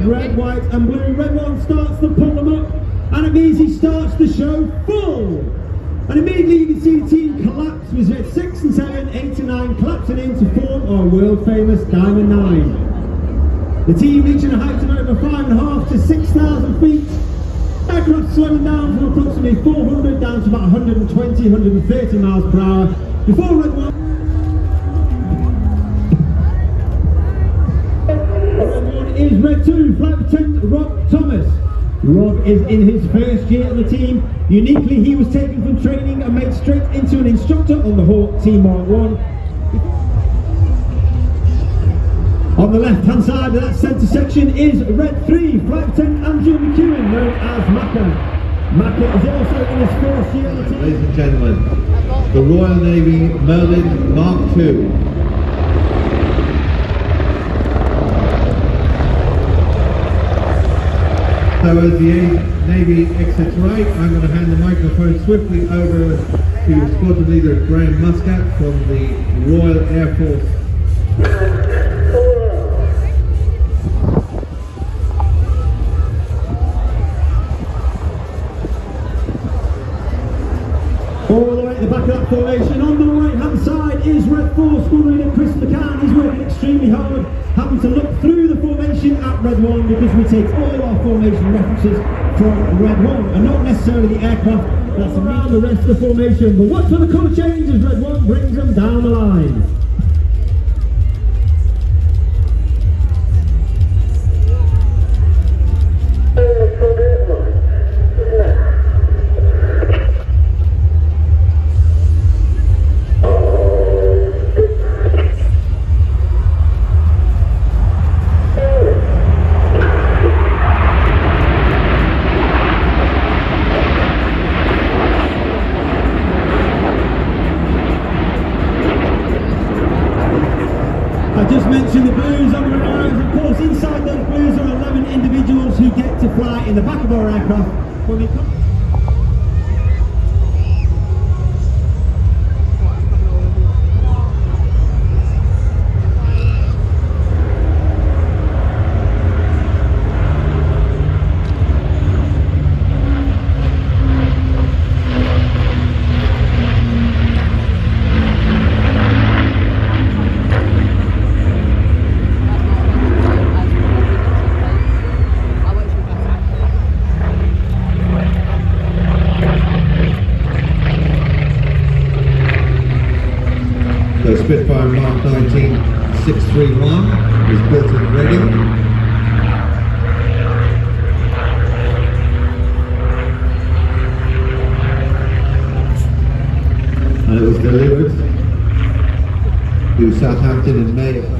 red, white and blue. Red one starts to pull them up, and it means he starts the show full. And immediately you can see the team collapse with red 6 and 7, 8 and 9 collapsing in to form our world famous Diamond 9. The team reaching a height of over 5.5 to 6,000 feet. Aircraft slowing down from approximately 400 down to about 120, 130 miles per hour before red one. Red one is red 2, flight attendant Rob Thomas. Rob is in his first year on the team. Uniquely, he was taken from training and made straight into an instructor on the Hawk Team Mark 1. On the left-hand side of that centre section is red 3, flight attendant Andrew McEwen, known as Macca. Macca is also in his first year on the team. Ladies and gentlemen, the Royal Navy Merlin Mark II. So as the Navy exits right, I'm going to hand the microphone swiftly over to Squadron Leader Graham Muscat from the Royal Air Force. All the way at the back of that formation, on the right hand side is red 4, Squadron Leader Chris McCann. He's working extremely hard, having to look through the formation at red 1 because we take all our formation references from red 1 and not necessarily the aircraft that's around the rest of the formation. But watch for the colour change as red 1 brings them down the line. I just mentioned the blues on the radars. Of course, inside those blues are 11 individuals who get to fly in the back of our aircraft when they come. The Spitfire Mark 19 631 is built and ready. And it was delivered to Southampton in May.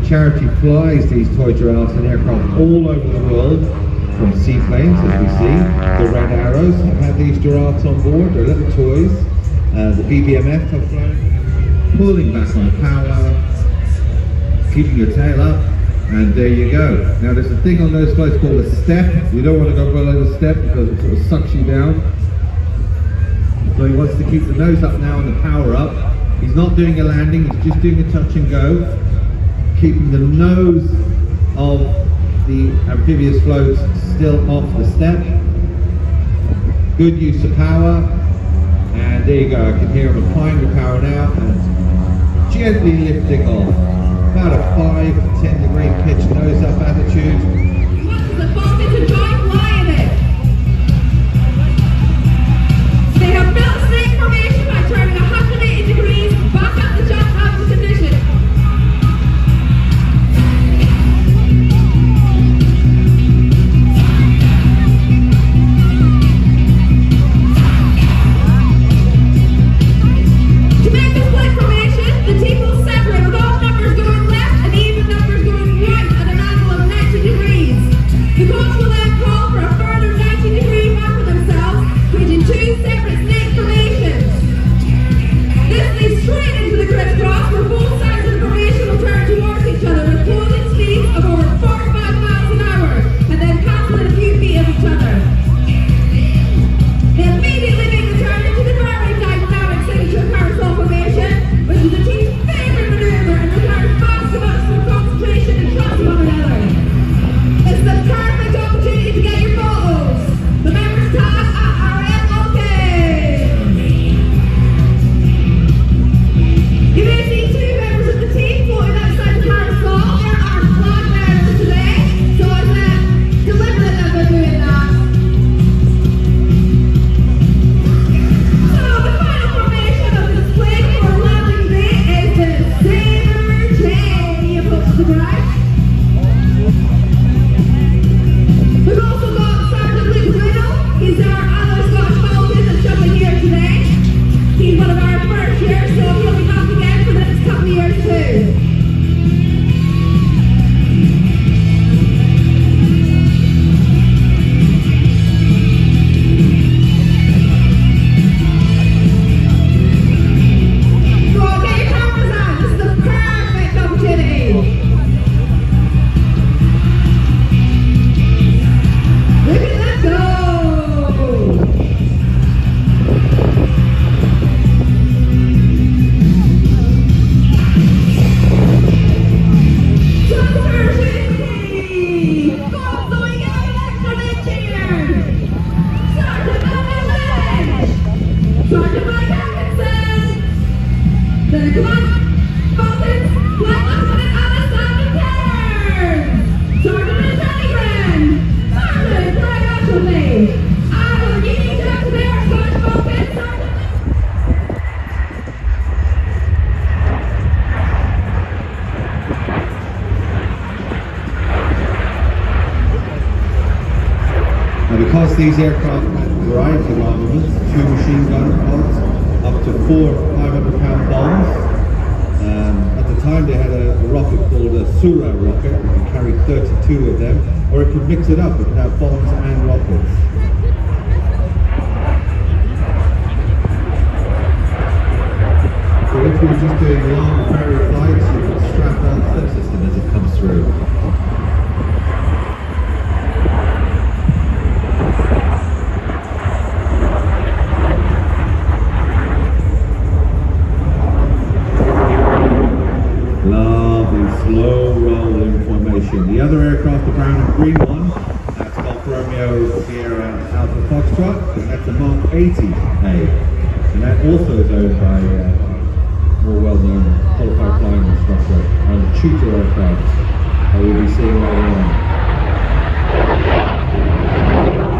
Charity flies these toy giraffes and aircraft all over the world, from seaplanes, as we see. The Red Arrows have had these giraffes on board, they're little toys. The BBMF have flown, pulling back on the power, keeping your tail up, And there you go. Now there's a thing on those flights called a step. You don't want to go below the step because it sort of sucks you down. So he wants to keep the nose up now and the power up. He's not doing a landing, he's just doing a touch and go. Keeping the nose of the amphibious floats still off the step. Good use of power. And there you go, I can hear him applying the power now and gently lifting off. About a 5 to 10 degree pitch nose up attitude. The focus to join flying it. They have built snake formation by turning 180 degrees back up the jump out of condition. To make the split formation, the team will separate with all numbers going left and even numbers going right at an angle of 90 degrees. The coach will then call for a further 90 degree back for themselves, creating two separate snake formations. This leads straight into the crisscross where both sides of the formation will turn towards each other with closing speeds of over 45 miles an hour and then pass within a few feet of each other. They immediately make the turn into the very dynamic signature carousel formation, which is the team's favorite maneuver and requires vast amounts of concentration and trust in one another. It's the perfect opportunity to get your photos. The members tag at RMOK. You may see two members of the team floating outside the carousel. There are flag bearers today, so it's deliberate that they're doing that. So the final formation of this play for landing day is the Sabre J approach the ground. We've also got Sergeant Luke Riddle. He's our other Scottish Falcon that's jumping here today. He's one of our first here, so he'll be back again for the next couple of years too. Go on, get your cameras on. This is the perfect opportunity. Look at that go! Sergeant Mike Atkinson! Then come on, Falcons, Flight Lieutenant Alexander Cairns! Sergeant Lieutenant Sergeant Craig Ashley! And with a unique check to their Scottish Falcons, Sergeant... Now because these aircraft had a variety of armaments, 2 machine gun pods, up to 4 500-pound bombs. At the time they had a rocket called a Sura rocket, it could carry 32 of them, or it could mix it up, it could have bombs and rockets. So if you were just doing long ferry flights, you could strap on the subsystem as it comes through. Slow rolling formation. The other aircraft, the brown and green one, that's Golf Romeo Sierra Alpha Foxtrot, and that's a Mark 80A. And that also is owned by more well-known qualified flying instructor on the Tutor aircraft that we'll be seeing later on.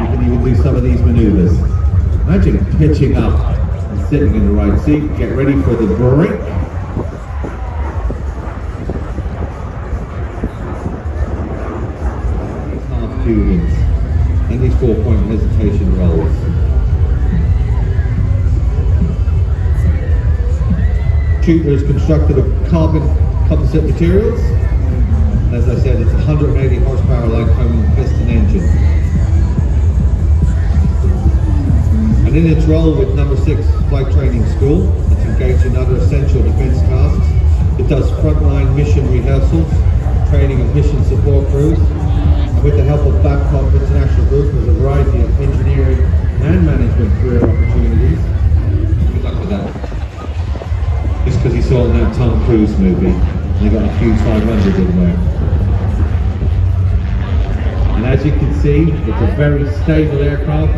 You can even do some of these maneuvers. Imagine pitching up and sitting in the right seat. Get ready for the brake. And these 4-point hesitation rolls. Tutor is constructed of carbon composite materials. As I said, it's a 180 horsepower Lycoming piston engine. And in its role with number 6 Flight Training School, it's engaged in other essential defence tasks. It does frontline mission rehearsals, training of mission support crews. And with the help of Babcock International Group, there's a variety of engineering and management career opportunities. Good luck with that. Just because he saw in that Tom Cruise movie, they got a few 500 in there. And as you can see, it's a very stable aircraft.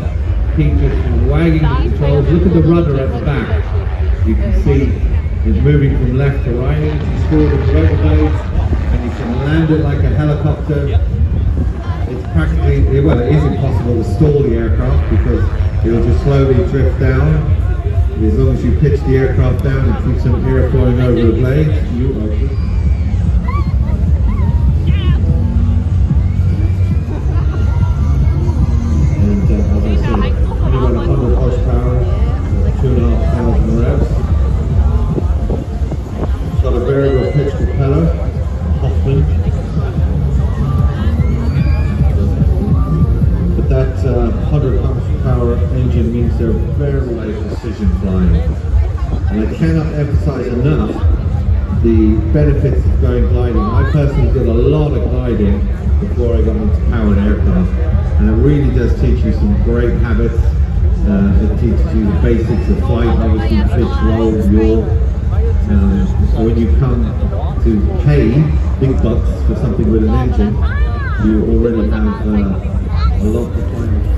Keep just wagging the controls. Look at the rudder at the back. You can see it's moving from left to right. You can screw the rotor blades, and you can land it like a helicopter. It's practically, well, it is impossible to stall the aircraft because it'll just slowly drift down. As long as you pitch the aircraft down and keep some air flowing over the blades, you are good. And as I said, only about 100 horsepower, 2,500 revs. It's got a variable pitch propeller, Hoffman. But that 100 horsepower engine means they're very light precision flying. And I cannot emphasize enough the benefits of going gliding. I personally did a lot of gliding before I got into powered aircraft. And it really does teach you some great habits. It teaches you the basics of flight, obviously pitch, roll, yaw. So when you come to pay big bucks for something with an engine, you already have a lot to fly with.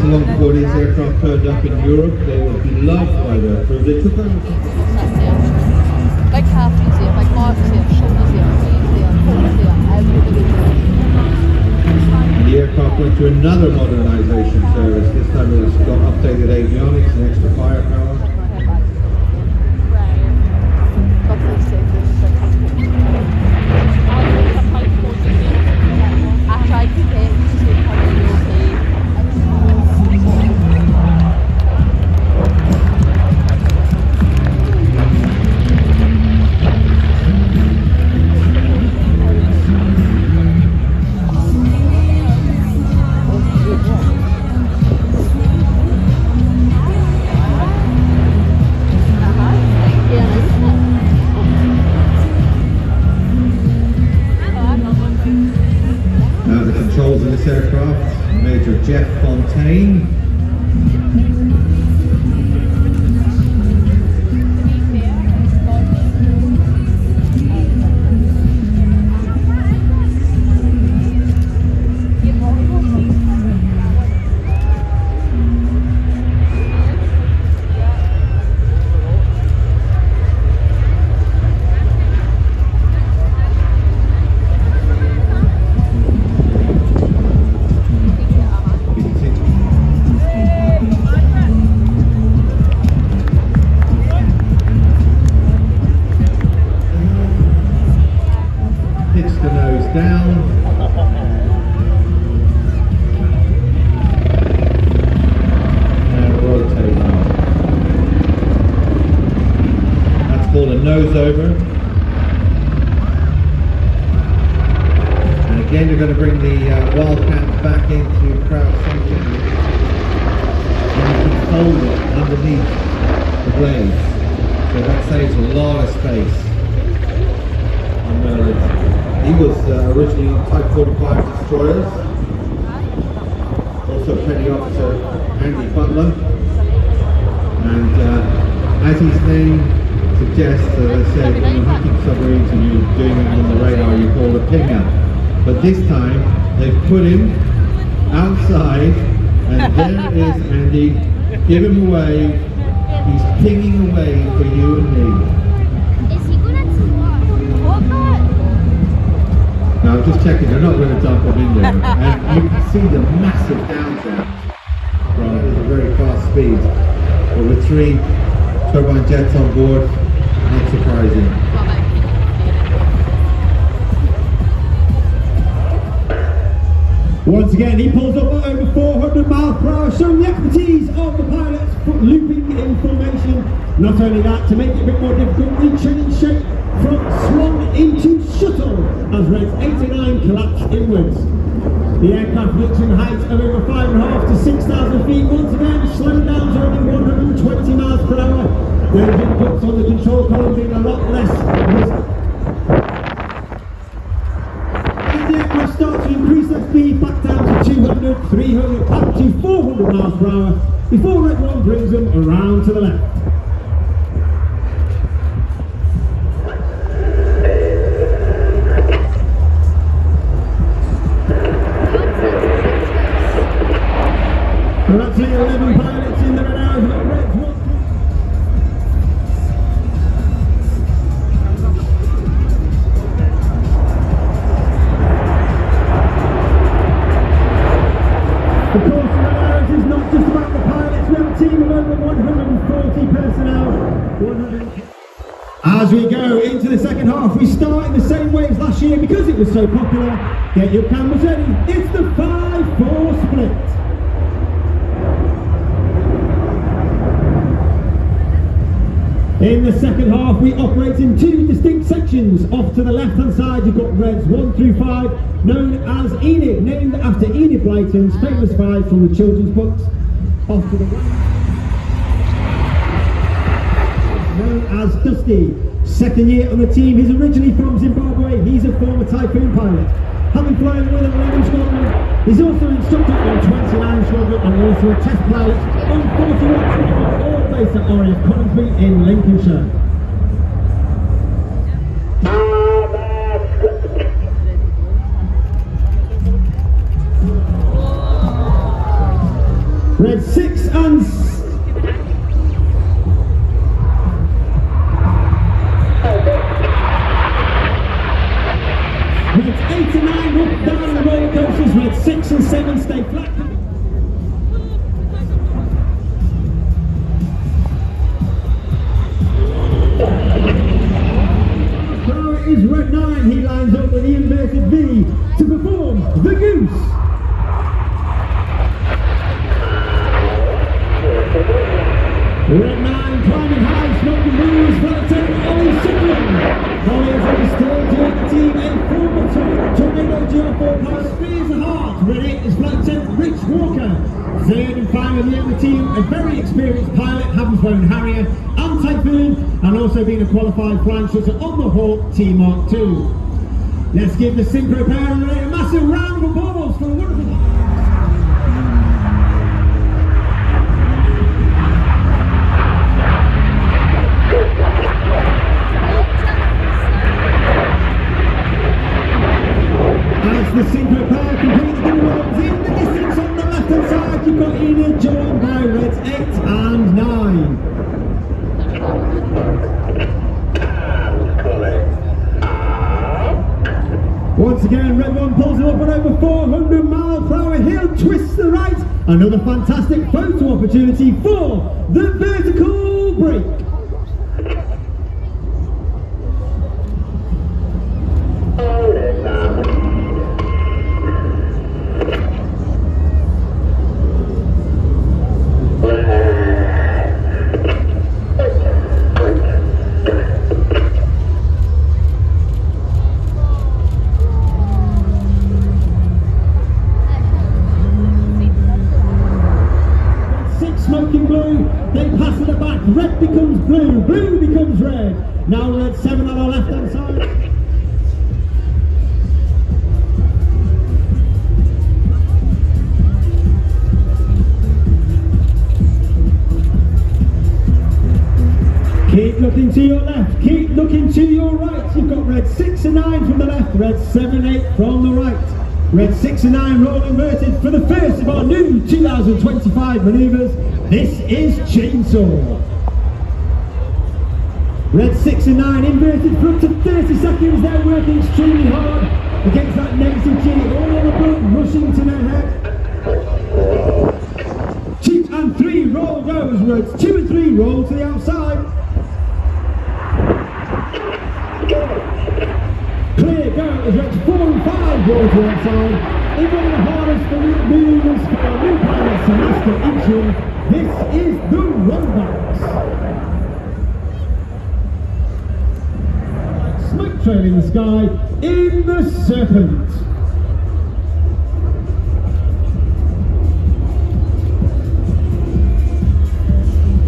Long before these aircraft turned up in Europe, they were beloved by their crew. They took over. Like half museum, like Mark museum, show museum, everything. The aircraft went through another modernization service. This time it's got updated avionics and extra firepower. Controls of this aircraft, Major Jeff Fontaine. Pitch the nose down. And rotate out. That's called a nose over. And again, you're going to bring the Wildcat back into crouch function. And you can hold it underneath the blades. So that saves a lot of space. He was originally on Type 45 destroyers, also Petty Officer Andy Butler, and as his name suggests, as I said, when you're hunting submarines and you're doing it on the radar, you call a ping out. But this time, they've put him outside, and there is Andy. Give him a wave. He's pinging away for you and me. Now I'm just checking, they're not going to dump them in there. And you can see the massive downdraft from it at a very fast speed. but with 3 turbine jets on board, not surprising. Once again, he pulls up at over 400 miles per hour, showing the expertise of the pilots, looping in formation. Not only that, to make it a bit more difficult, retraining shape from swan into shuttle as Reds 89 collapse inwards. The aircraft reaching heights of over 5.5 to 6,000 feet. Once again, slowing down to only 120 miles per hour. The engine puts on the control column being a lot less risky. The aircraft starts to increase their speed back down to 200, 300, up to 400 miles per hour before Red 1 brings them around to the left. We're up to 11 pilots in the Red Arrows, but Red's 1. Of course, the Red Arrows is not just about the pilots. We have a team of over 140 personnel. As we go into the second half, we start in the same way as last year because it was so popular. Get your cameras ready. It's the 5-4 split. In the second half, we operate in 2 distinct sections. Off to the left-hand side, you've got Reds 1 through 5, known as Enid, named after Enid Blyton's famous 5 from the children's books. Off to the right, known as Dusty. Second year on the team, he's originally from Zimbabwe. He's a former Typhoon pilot. Having flown with an 11 squadron, he's also an instructor on 29 squadron and also a test pilot on 41 squadron, all based at RAF Coventry in Lincolnshire. Red 6 and Reds 8 and 9 up down the roller coasters. Red 6 and 7 stay flat. Now it is Red 9. He lines up with the inverted V to perform the goose. Red 9 climbing high, smoking blues, Valentine Ollie Sigmund. Ollie is on the still joined the team, a former Tornado GR4 pilot, Spears the Heart. Red 8 is Flight 10 Rich Walker. Third and finally in the team, a very experienced pilot, having flown Harrier and Typhoon, and also been a qualified flying instructor on the Hawk T Mark II. Let's give the synchro pair a massive round of applause for the wonderful. As the synchro pair complete the roles in the distance on the left hand side, you've got Enid joined by Reds 8 and 9. Once again, Red 1 pulls it up at over 400 miles per hour. He'll twist to the right. Another fantastic photo opportunity for the vertical break. Smoking blue, they pass it back, red becomes blue, blue becomes red. Now Red 7 on our left hand side. Keep looking to your left, keep looking to your right. You've got Red 6 and 9 from the left, Red 7, 8 from the right. Red 6 and 9 roll inverted for the first of our new 2025 manoeuvres. This is Chainsaw. Red 6 and 9 inverted for up to 30 seconds. They're working extremely hard against that negative G. All on the boat rushing to their head. 2 and 3 roll goes. Reds 2 and 2, roll to the outside. Clear, go, as Rex 4 and 5 roll to the outside. In one of the hardest for movers for new pilots to master each year, this is the runbacks. Smoke trail in the sky in the Serpent.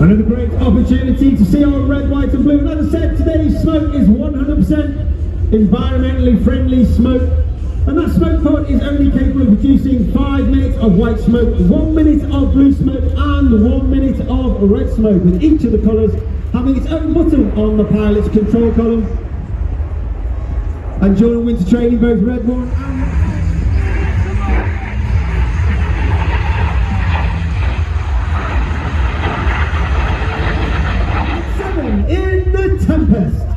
Another great opportunity to see our red, white and blue. And as I said, today's smoke is 100% environmentally friendly smoke. And that smoke pod is only capable of producing 5 minutes of white smoke, 1 minute of blue smoke and 1 minute of red smoke, with each of the colours having its own button on the pilot's control column. And during winter training, both red one and in the Tempest.